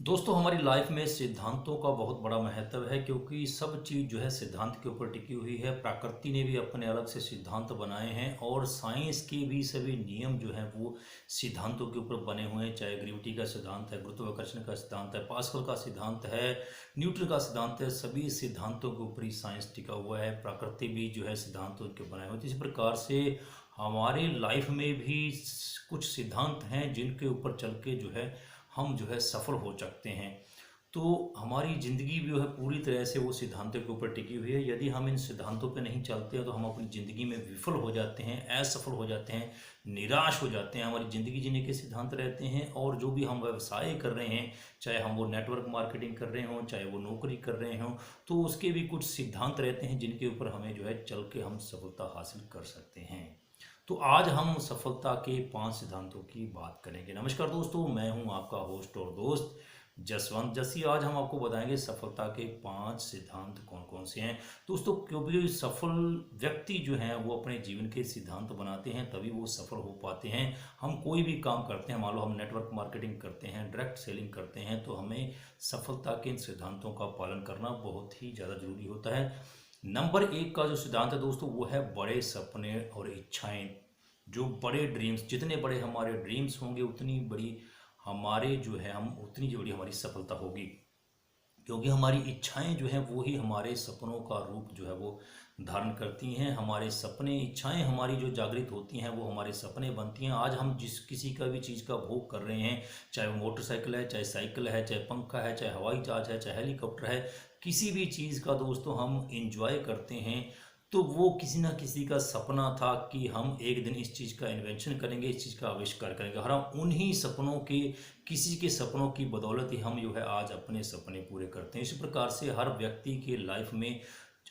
दोस्तों हमारी लाइफ में सिद्धांतों का बहुत बड़ा महत्व है क्योंकि सब चीज़ जो है सिद्धांत के ऊपर टिकी हुई है। प्रकृति ने भी अपने अलग से सिद्धांत बनाए हैं और साइंस के भी सभी नियम जो हैं वो सिद्धांतों के ऊपर बने हुए हैं। चाहे ग्रेविटी का सिद्धांत है, गुरुत्वाकर्षण का सिद्धांत है, पास्कल का सिद्धांत है, न्यूटन का सिद्धांत है, सभी सिद्धांतों के ऊपर ही साइंस टिका हुआ है। प्रकृति भी जो है सिद्धांतों के बनाए हुए हैं। तो इसी प्रकार से हमारी लाइफ में भी कुछ सिद्धांत हैं जिनके ऊपर चल के जो है हम जो है सफल हो सकते हैं। तो हमारी ज़िंदगी भी जो है पूरी तरह से वो सिद्धांतों के ऊपर टिकी हुई है। यदि हम इन सिद्धांतों पे नहीं चलते हैं तो हम अपनी ज़िंदगी में विफल हो जाते हैं, असफल हो जाते हैं, निराश हो जाते हैं। हमारी ज़िंदगी जीने के सिद्धांत रहते हैं और जो भी हम व्यवसाय कर रहे हैं, चाहे हम वो नेटवर्क मार्केटिंग कर रहे हों, चाहे वो नौकरी कर रहे हों, तो उसके भी कुछ सिद्धांत रहते हैं जिनके ऊपर हमें जो है चल के हम सफलता हासिल कर सकते हैं। तो आज हम सफलता के 5 सिद्धांतों की बात करेंगे। नमस्कार दोस्तों, मैं हूं आपका होस्ट और दोस्त जसवंत जसी। आज हम आपको बताएंगे सफलता के 5 सिद्धांत कौन कौन से हैं। दोस्तों क्योंकि सफल व्यक्ति जो हैं वो अपने जीवन के सिद्धांत बनाते हैं, तभी वो सफल हो पाते हैं। हम कोई भी काम करते हैं, मान लो हम नेटवर्क मार्केटिंग करते हैं, डायरेक्ट सेलिंग करते हैं, तो हमें सफलता के इन सिद्धांतों का पालन करना बहुत ही ज़्यादा जरूरी होता है। नंबर 1 का जो सिद्धांत है दोस्तों वो है बड़े सपने और इच्छाएं। जो बड़े ड्रीम्स, जितने बड़े हमारे ड्रीम्स होंगे उतनी बड़ी हमारे जो है हम उतनी बड़ी हमारी सफलता होगी। क्योंकि हमारी इच्छाएं जो हैं वो ही हमारे सपनों का रूप जो है वो धारण करती हैं। हमारे सपने, इच्छाएं हमारी जो जागृत होती हैं वो हमारे सपने बनती हैं। आज हम जिस किसी का भी चीज़ का भोग कर रहे हैं, चाहे वो मोटरसाइकिल है, चाहे साइकिल है, चाहे पंखा है, चाहे हवाई जहाज है, चाहे हेलीकॉप्टर है, किसी भी चीज़ का दोस्तों हम इंजॉय करते हैं, तो वो किसी ना किसी का सपना था कि हम एक दिन इस चीज़ का इन्वेंशन करेंगे, इस चीज़ का आविष्कार करेंगे। और हम उन्हीं सपनों के, किसी के सपनों की बदौलत ही हम जो है आज अपने सपने पूरे करते हैं। इसी प्रकार से हर व्यक्ति के लाइफ में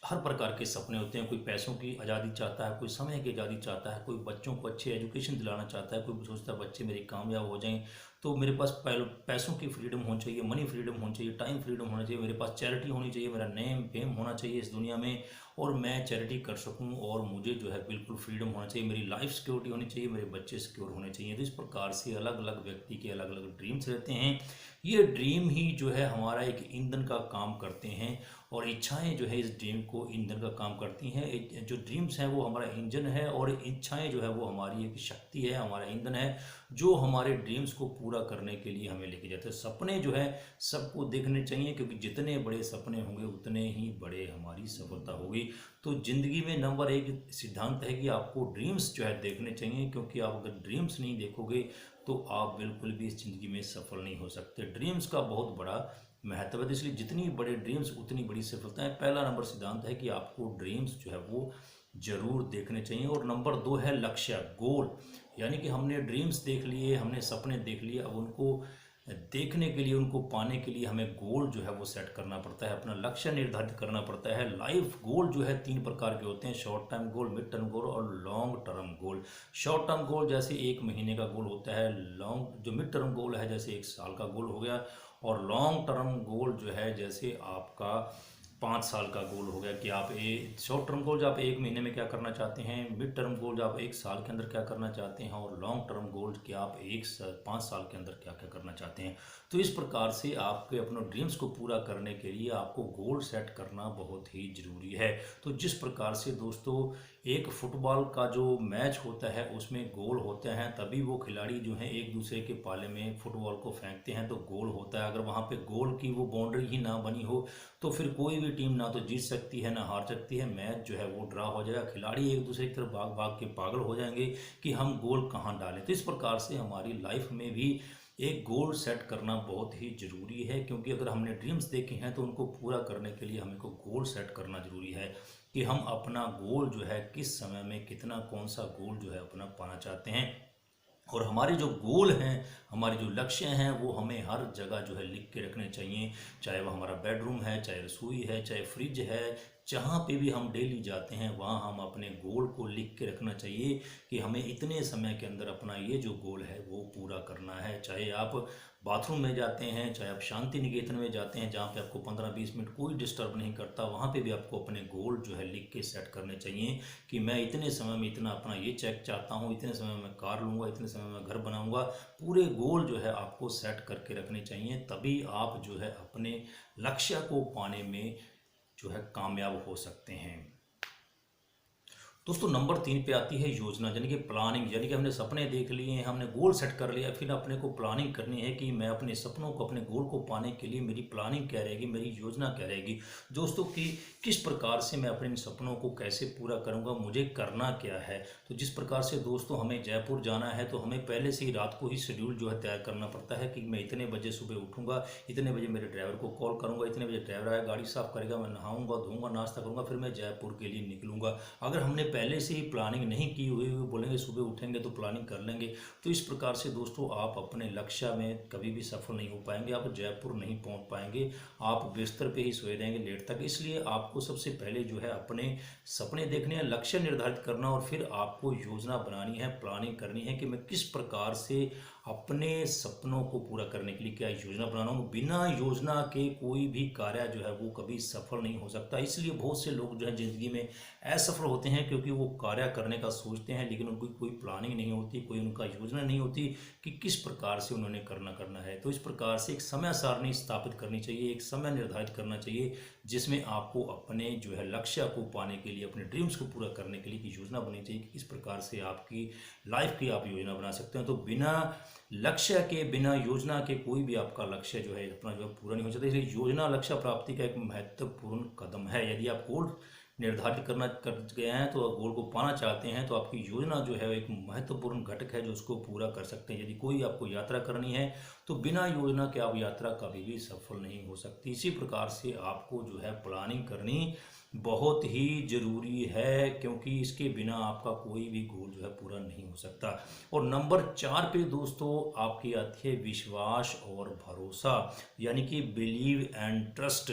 हर प्रकार के सपने होते हैं। कोई पैसों की आज़ादी चाहता है, कोई समय की आज़ादी चाहता है, कोई बच्चों को अच्छी एजुकेशन दिलाना चाहता है, कोई सोचता है बच्चे मेरे कामयाब हो जाएं तो मेरे पास पैसों की फ्रीडम होनी चाहिए, मनी फ्रीडम होनी चाहिए, टाइम फ्रीडम होना चाहिए, मेरे पास चैरिटी होनी चाहिए, मेरा नेम फेम होना चाहिए इस दुनिया में और मैं चैरिटी कर सकूं और मुझे जो है बिल्कुल फ्रीडम होना चाहिए, मेरी लाइफ सिक्योरिटी होनी चाहिए, मेरे बच्चे सिक्योर होने चाहिए। तो इस प्रकार से अलग अलग व्यक्ति के अलग अलग ड्रीम्स रहते हैं। ये ड्रीम ही जो है हमारा एक ईंधन का काम करते हैं और इच्छाएं जो है इस ड्रीम को ईंधन का काम करती हैं। जो ड्रीम्स हैं वो हमारा इंजन है और इच्छाएं जो है वो हमारी एक शक्ति है, हमारा ईंधन है जो हमारे ड्रीम्स को पूरा करने के लिए हमें लेके जाते हैं। सपने जो है सबको देखने चाहिए क्योंकि जितने बड़े सपने होंगे उतने ही बड़े हमारी सफलता होगी। तो ज़िंदगी में नंबर 1 सिद्धांत है कि आपको ड्रीम्स जो है देखने चाहिए, क्योंकि आप अगर ड्रीम्स नहीं देखोगे तो आप बिल्कुल भी इस ज़िंदगी में सफल नहीं हो सकते। ड्रीम्स का बहुत बड़ा महत्व है, तो इसलिए जितनी बड़े ड्रीम्स उतनी बड़ी सफलता है। पहला नंबर सिद्धांत है कि आपको ड्रीम्स जो है वो जरूर देखने चाहिए। और नंबर 2 है लक्ष्य, गोल। यानी कि हमने ड्रीम्स देख लिए, हमने सपने देख लिए, अब उनको देखने के लिए, उनको पाने के लिए हमें गोल जो है वो सेट करना पड़ता है, अपना लक्ष्य निर्धारित करना पड़ता है। लाइफ गोल जो है 3 प्रकार के होते हैं: short term goal, mid term goal और long term goal. Short term goal जैसे 1 महीने का गोल होता है, लॉन्ग जो मिड टर्म गोल है जैसे 1 साल का गोल हो गया, और लॉन्ग टर्म गोल जो है जैसे आपका 5 साल का गोल हो गया। कि आप शॉर्ट टर्म गोल जो आप 1 महीने में क्या करना चाहते हैं, मिड टर्म गोल जो आप 1 साल के अंदर क्या करना चाहते हैं, और लॉन्ग टर्म गोल कि आप 5 साल के अंदर क्या क्या करना चाहते हैं। तो इस प्रकार से आपके अपने ड्रीम्स को पूरा करने के लिए आपको गोल सेट करना बहुत ही ज़रूरी है। तो जिस प्रकार से दोस्तों एक फुटबॉल का जो मैच होता है उसमें गोल होते हैं, तभी वो खिलाड़ी जो हैं एक दूसरे के पाले में फुटबॉल को फेंकते हैं तो गोल होता है। अगर वहाँ पे गोल की वो बाउंड्री ही ना बनी हो तो फिर कोई भी टीम ना तो जीत सकती है ना हार सकती है। मैच जो है वो ड्रा हो जाएगा, खिलाड़ी एक दूसरे की तरफ भाग भाग के पागल हो जाएंगे कि हम गोल कहाँ डालें। तो इस प्रकार से हमारी लाइफ में भी एक गोल सेट करना बहुत ही ज़रूरी है, क्योंकि अगर हमने ड्रीम्स देखे हैं तो उनको पूरा करने के लिए हमें को गोल सेट करना ज़रूरी है कि हम अपना गोल जो है किस समय में कितना, कौन सा गोल जो है अपना पाना चाहते हैं। और हमारे जो गोल हैं, हमारे जो लक्ष्य हैं, वो हमें हर जगह जो है लिख के रखने चाहिए। चाहे वो हमारा बेडरूम है, चाहे रसोई है, चाहे फ्रिज है, जहाँ पे भी हम डेली जाते हैं वहाँ हम अपने गोल को लिख के रखना चाहिए कि हमें इतने समय के अंदर अपना ये जो गोल है वो पूरा करना है। चाहे आप बाथरूम में जाते हैं, चाहे आप शांति निकेतन में जाते हैं जहाँ पे आपको 15-20 मिनट कोई डिस्टर्ब नहीं करता, वहाँ पे भी आपको अपने गोल जो है लिख के सेट करने चाहिए कि मैं इतने समय में इतना अपना ये चेक चाहता हूँ, इतने समय में मैं कार लूँगा, इतने समय में घर बनाऊँगा। पूरे गोल जो है आपको सेट करके रखने चाहिए, तभी आप जो है अपने लक्ष्य को पाने में जो है कामयाब हो सकते हैं। दोस्तों नंबर 3 पे आती है योजना, यानी कि प्लानिंग। यानी कि हमने सपने देख लिए हैं, हमने गोल सेट कर लिया, फिर अपने को प्लानिंग करनी है कि मैं अपने सपनों को, अपने गोल को पाने के लिए मेरी प्लानिंग क्या रहेगी, मेरी योजना क्या रहेगी दोस्तों, कि किस प्रकार से मैं अपने इन सपनों को कैसे पूरा करूंगा, मुझे करना क्या है। तो जिस प्रकार से दोस्तों हमें जयपुर जाना है तो हमें पहले से ही रात को ही शेड्यूल जो है तैयार करना पड़ता है कि मैं इतने बजे सुबह उठूंगा, इतने बजे मेरे ड्राइवर को कॉल करूंगा, इतने बजे ड्राइवर आएगा, गाड़ी साफ करेगा, मैं नहाऊंगा धोऊंगा, नाश्ता करूंगा, फिर मैं जयपुर के लिए निकलूंगा। अगर हमने पहले से ही प्लानिंग नहीं की हुई, बोलेंगे सुबह उठेंगे तो प्लानिंग कर लेंगे, तो इस प्रकार से दोस्तों आप अपने लक्ष्य में कभी भी सफल नहीं हो पाएंगे, आप जयपुर नहीं पहुंच पाएंगे, आप बिस्तर पे ही सोए रहेंगे लेट तक। इसलिए आपको सबसे पहले जो है अपने सपने देखने हैं, लक्ष्य निर्धारित करना, और फिर आपको योजना बनानी है, प्लानिंग करनी है कि मैं किस प्रकार से अपने सपनों को पूरा करने के लिए क्या योजना बनाना हूँ। बिना योजना के कोई भी कार्य जो है वो कभी सफल नहीं हो सकता। इसलिए बहुत से लोग जो है ज़िंदगी में असफल होते हैं, क्योंकि वो कार्य करने का सोचते हैं लेकिन उनकी कोई प्लानिंग नहीं होती, कोई उनका योजना नहीं होती कि किस प्रकार से उन्होंने करना है। तो इस प्रकार से एक समय सारणी स्थापित करनी चाहिए, एक समय निर्धारित करना चाहिए जिसमें आपको अपने जो है लक्ष्य को पाने के लिए, अपने ड्रीम्स को पूरा करने के लिए की योजना बननी चाहिए कि किस प्रकार से आपकी लाइफ की आप योजना बना सकते हैं। तो बिना लक्ष्य के, बिना योजना के कोई भी आपका लक्ष्य जो है अपना जो है पूरा नहीं हो सकता। इसलिए योजना लक्ष्य प्राप्ति का एक महत्वपूर्ण कदम है। यदि आप गोल निर्धारित कर गए हैं तो गोल को पाना चाहते हैं तो आपकी योजना जो है एक महत्वपूर्ण घटक है जो उसको पूरा कर सकते हैं। यदि कोई आपको यात्रा करनी है तो बिना योजना के आप यात्रा कभी भी सफल नहीं हो सकती। इसी प्रकार से आपको जो है प्लानिंग करनी बहुत ही ज़रूरी है, क्योंकि इसके बिना आपका कोई भी गोल जो है पूरा नहीं हो सकता। और नंबर 4 पे दोस्तों आपकी आती है विश्वास और भरोसा, यानी कि बिलीव एंड ट्रस्ट।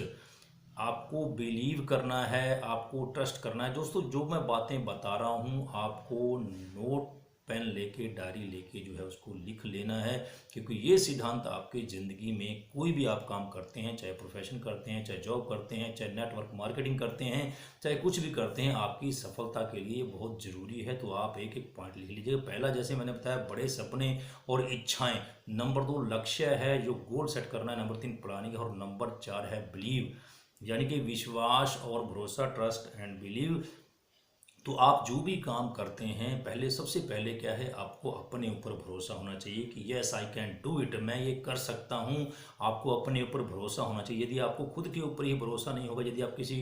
आपको बिलीव करना है, आपको ट्रस्ट करना है। दोस्तों जो मैं बातें बता रहा हूँ आपको नोट पेन लेके, डायरी लेके जो है उसको लिख लेना है, क्योंकि ये सिद्धांत आपके ज़िंदगी में कोई भी आप काम करते हैं, चाहे प्रोफेशन करते हैं, चाहे जॉब करते हैं, चाहे नेटवर्क मार्केटिंग करते हैं, चाहे कुछ भी करते हैं, आपकी सफलता के लिए बहुत ज़रूरी है। तो आप एक एक पॉइंट लिख लीजिए। पहला जैसे मैंने बताया बड़े सपने और इच्छाएँ, नंबर 2 लक्ष्य है जो गोल सेट करना है, नंबर 3 प्लानिंग है, और नंबर 4 है बिलीव, यानी कि विश्वास और भरोसा, ट्रस्ट एंड बिलीव। तो आप जो भी काम करते हैं पहले, सबसे पहले क्या है, आपको अपने ऊपर भरोसा होना चाहिए कि yes I can do it, मैं ये कर सकता हूँ। आपको अपने ऊपर भरोसा होना चाहिए। यदि आपको खुद के ऊपर ही भरोसा नहीं होगा, यदि आप किसी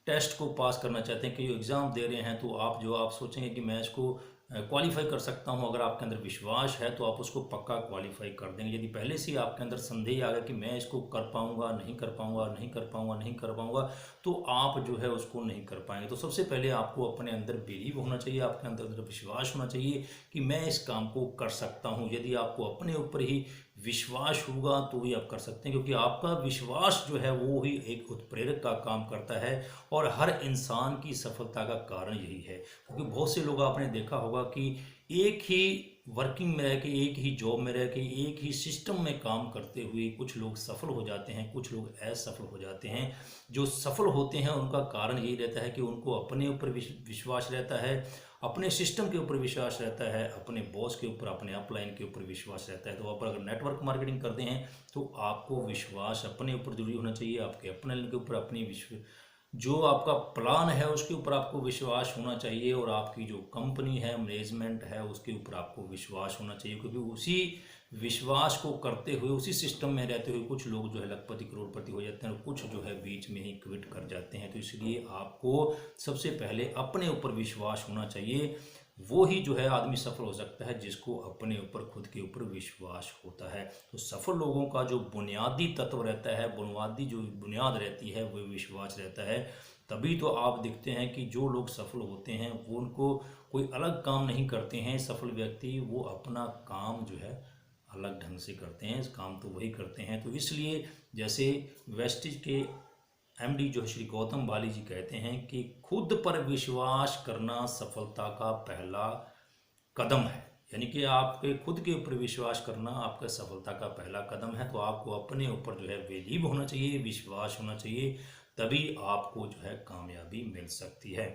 टेस्ट को पास करना चाहते हैं, कि एग्ज़ाम दे रहे हैं, तो आप सोचेंगे कि मैं इसको क्वालिफाई कर सकता हूं। अगर आपके अंदर विश्वास है तो आप उसको पक्का क्वालिफाई कर देंगे। यदि पहले से ही आपके अंदर संदेह आ गया कि मैं इसको कर पाऊंगा, नहीं कर पाऊंगा, नहीं कर पाऊंगा, नहीं कर पाऊंगा, तो आप जो है उसको नहीं कर पाएंगे। तो सबसे पहले आपको अपने अंदर बिलीव होना चाहिए, आपके अंदर विश्वास होना चाहिए कि मैं इस काम को कर सकता हूँ। यदि आपको अपने ऊपर ही विश्वास होगा तो ही आप कर सकते हैं, क्योंकि आपका विश्वास जो है वो ही एक उत्प्रेरक का काम करता है, और हर इंसान की सफलता का कारण यही है। क्योंकि बहुत से लोग आपने देखा होगा कि एक ही वर्किंग में रह के, एक ही जॉब में रह के, एक ही सिस्टम में काम करते हुए कुछ लोग सफल हो जाते हैं, कुछ लोग असफल हो जाते हैं। जो सफल होते हैं उनका कारण यही रहता है कि उनको अपने ऊपर विश्वास रहता है, अपने सिस्टम के ऊपर विश्वास रहता है, अपने बॉस के ऊपर, अपने अपलाइन के ऊपर विश्वास रहता है। तो आप अगर नेटवर्क मार्केटिंग करते हैं तो आपको विश्वास अपने ऊपर जरूरी होना चाहिए, आपके अपने के ऊपर, अपनी जो आपका प्लान है उसके ऊपर आपको विश्वास होना चाहिए, और आपकी जो कंपनी है, मैनेजमेंट है, उसके ऊपर आपको विश्वास होना चाहिए। क्योंकि उसी विश्वास को करते हुए, उसी सिस्टम में रहते हुए कुछ लोग जो है लखपति करोड़पति हो जाते हैं, और कुछ जो है बीच में ही क्विट कर जाते हैं। तो इसलिए आपको सबसे पहले अपने ऊपर विश्वास होना चाहिए। वो ही जो है आदमी सफल हो सकता है जिसको अपने ऊपर, खुद के ऊपर विश्वास होता है। तो सफल लोगों का जो बुनियादी तत्व रहता है, बुनियादी जो बुनियाद रहती है, वो विश्वास रहता है। तभी तो आप देखते हैं कि जो लोग सफल होते हैं वो, उनको कोई अलग काम नहीं करते हैं। सफल व्यक्ति वो अपना काम जो है अलग ढंग से करते हैं, काम तो वही करते हैं। तो इसलिए जैसे वेस्टिज के एमडी जो श्री गौतम बाली जी कहते हैं कि खुद पर विश्वास करना सफलता का पहला कदम है। यानी कि आपके खुद के ऊपर विश्वास करना आपका सफलता का पहला कदम है। तो आपको अपने ऊपर जो है बिलीव होना चाहिए, विश्वास होना चाहिए, तभी आपको जो है कामयाबी मिल सकती है।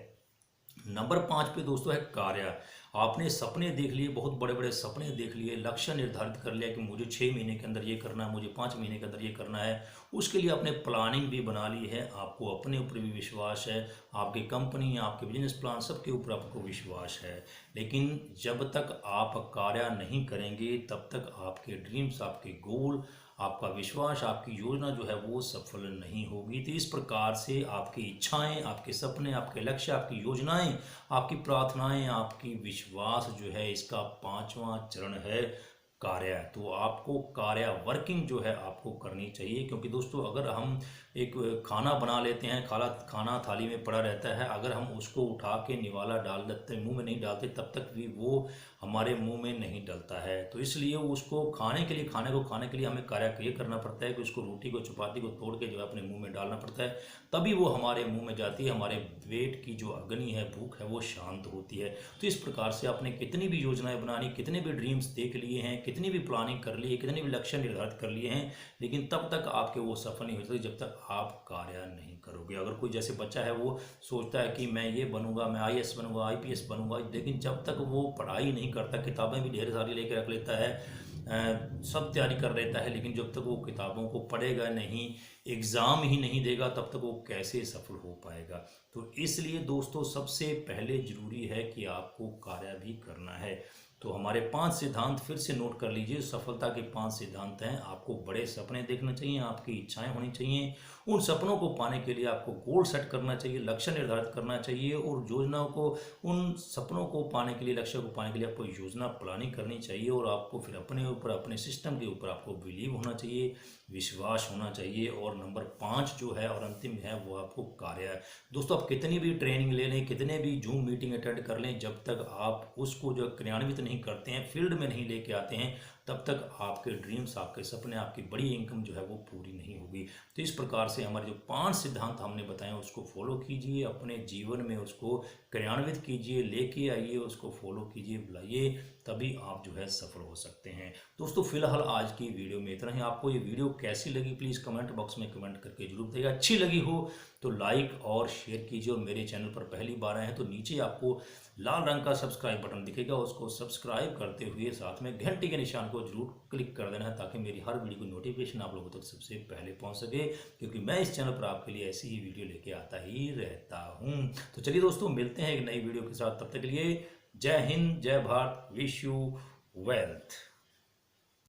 नंबर 5 पे दोस्तों है कार्य। आपने सपने देख लिए, बहुत बड़े बड़े सपने देख लिए, लक्ष्य निर्धारित कर लिया कि मुझे 6 महीने के अंदर ये करना है, मुझे 5 महीने के अंदर ये करना है। उसके लिए आपने प्लानिंग भी बना ली है, आपको अपने ऊपर भी विश्वास है, आपकी कंपनी, आपके बिजनेस प्लान सबके ऊपर आपको विश्वास है। लेकिन जब तक आप कार्य नहीं करेंगे तब तक आपके ड्रीम्स, आपके गोल, आपका विश्वास, आपकी योजना जो है वो सफल नहीं होगी। तो इस प्रकार से आपकी इच्छाएं, आपके सपने, आपके लक्ष्य, आपकी योजनाएं, आपकी प्रार्थनाएं, आपकी विश्वास जो है, इसका 5वां चरण है कार्य। तो आपको कार्य वर्किंग जो है आपको करनी चाहिए। क्योंकि दोस्तों अगर हम एक खाना बना लेते हैं, खाना थाली में पड़ा रहता है, अगर हम उसको उठा के निवाला डाल देते, मुंह में नहीं डालते, तब तक भी वो हमारे मुंह में नहीं डलता है। तो इसलिए उसको खाने के लिए, खाने को खाने के लिए हमें कार्य ये करना पड़ता है कि उसको, रोटी को, चपाती को तोड़ के जो है अपने मुंह में डालना पड़ता है, तभी वो हमारे मुंह में जाती है, हमारे पेट की जो अग्नि है, भूख है, वो शांत होती है। तो इस प्रकार से आपने कितनी भी योजनाएं बनानी, कितने भी ड्रीम्स देख लिए हैं, कितनी भी प्लानिंग कर ली है, कितने भी लक्ष्य निर्धारित कर लिए हैं, लेकिन तब तक आपके वो सफल नहीं हो सकते जब तक आप कार्य नहीं करोगे। अगर कोई जैसे बच्चा है वो सोचता है कि मैं ये बनूंगा, मैं आईएएस बनूंगा, आईपीएस बनूंगा, लेकिन जब तक वो पढ़ाई नहीं करता, किताबें भी ढेर सारी लेके रख लेता है, सब तैयारी कर लेता है, लेकिन जब तक वो किताबों को पढ़ेगा नहीं, एग्ज़ाम ही नहीं देगा, तब तक वो कैसे सफल हो पाएगा। तो इसलिए दोस्तों सबसे पहले ज़रूरी है कि आपको कार्य भी करना है। तो हमारे 5 सिद्धांत फिर से नोट कर लीजिए। सफलता के 5 सिद्धांत हैं। आपको बड़े सपने देखने चाहिए, आपकी इच्छाएं होनी चाहिए, उन सपनों को पाने के लिए आपको गोल सेट करना चाहिए, लक्ष्य निर्धारित करना चाहिए, और योजनाओं को, उन सपनों को पाने के लिए, लक्ष्य को पाने के लिए आपको योजना प्लानिंग करनी चाहिए, और आपको फिर अपने ऊपर, अपने सिस्टम के ऊपर आपको बिलीव होना चाहिए, विश्वास होना चाहिए। और नंबर 5 जो है और अंतिम है वो आपको कार्य है। दोस्तों आप कितनी भी ट्रेनिंग ले लें, कितने भी जूम मीटिंग अटेंड कर लें, जब तक आप उसको जो क्रियान्वित नहीं करते हैं, फील्ड में नहीं लेके आते हैं, तब तक आपके ड्रीम्स, आपके सपने, आपकी बड़ी इनकम जो है वो पूरी नहीं होगी। तो इस प्रकार से हमारे जो 5 सिद्धांत हमने बताए उसको फॉलो कीजिए, अपने जीवन में उसको क्रियान्वित कीजिए, लेके आइए, उसको फॉलो कीजिए, बुलाइए, तभी आप जो है सफल हो सकते हैं। दोस्तों फिलहाल आज की वीडियो में इतना ही। आपको ये वीडियो कैसी लगी प्लीज़ कमेंट बॉक्स में कमेंट करके जरूर बताइएगा। अच्छी लगी हो तो लाइक और शेयर कीजिए, और मेरे चैनल पर पहली बार आए हैं तो नीचे आपको लाल रंग का सब्सक्राइब बटन दिखेगा, उसको सब्सक्राइब करते हुए साथ में घंटी के निशान को जरूर क्लिक कर देना है, ताकि मेरी हर वीडियो की नोटिफिकेशन आप लोगों तक सबसे पहले पहुंच सके, क्योंकि मैं इस चैनल पर आपके लिए ऐसी ही वीडियो लेके आता ही रहता हूं। तो चलिए दोस्तों मिलते हैं एक नई वीडियो के साथ, तब तक के लिए जय हिंद, जय भारत, विश यू वेल्थ।